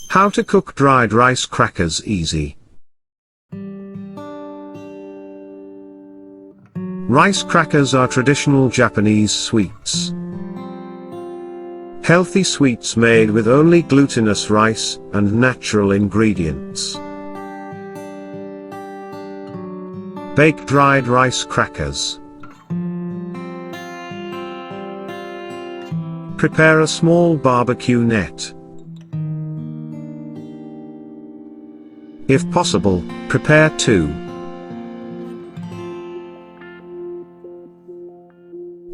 How to cook dried rice crackers easy. Rice crackers are traditional Japanese sweets. Healthy sweets made with only glutinous rice and natural ingredients. Bake dried rice crackers. Prepare a small barbecue net. If possible, prepare 2.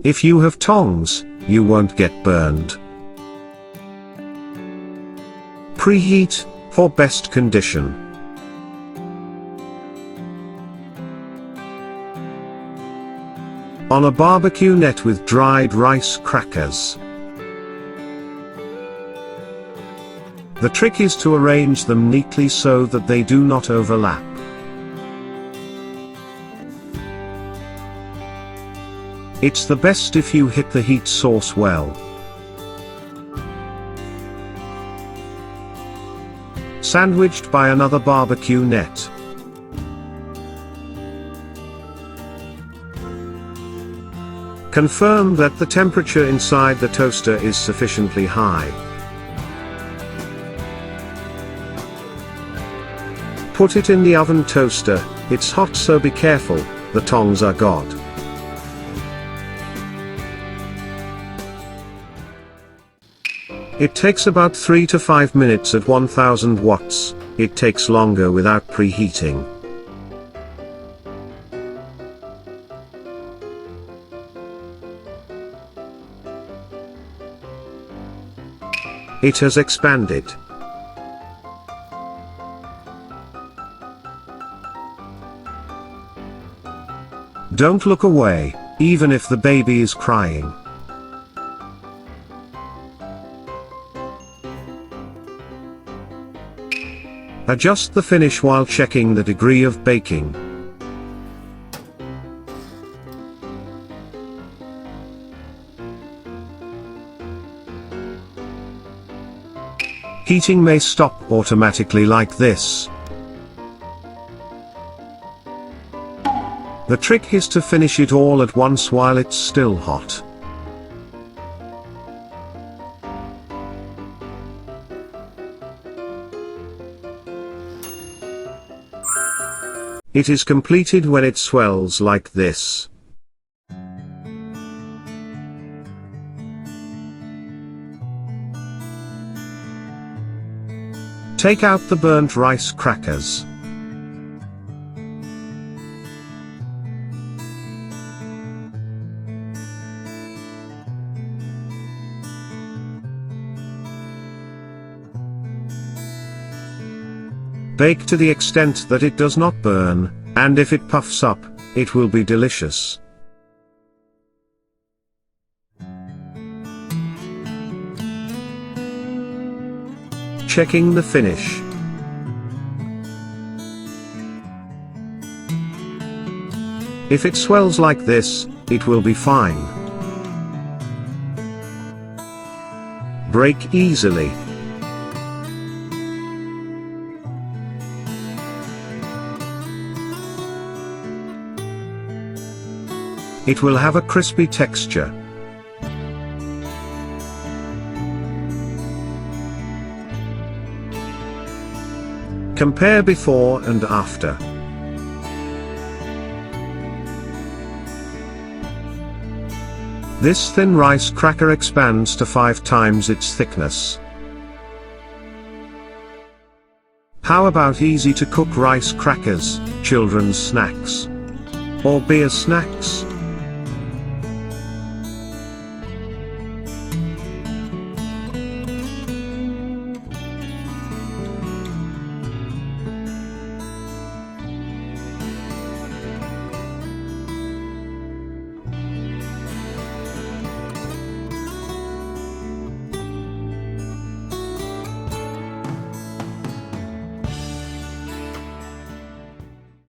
If you have tongs, you won't get burned. Preheat, for best condition. On a barbecue net with dried rice crackers. The trick is to arrange them neatly so that they do not overlap. It's the best if you hit the heat source well. Sandwiched by another barbecue net. Confirm that the temperature inside the toaster is sufficiently high. Put it in the oven toaster. It's hot, so be careful, the tongs are God. It takes about 3 to 5 minutes at 1000 watts, it takes longer without preheating. It has expanded. Don't look away, even if the baby is crying. Adjust the finish while checking the degree of baking. Heating may stop automatically like this. The trick is to finish it all at once while it's still hot. It is completed when it swells like this. Take out the burnt rice crackers. Bake to the extent that it does not burn, and if it puffs up, it will be delicious. Checking the finish. If it swells like this, it will be fine. Break easily. It will have a crispy texture. Compare before and after. This thin rice cracker expands to 5 times its thickness. How about easy to cook rice crackers, children's snacks, or beer snacks?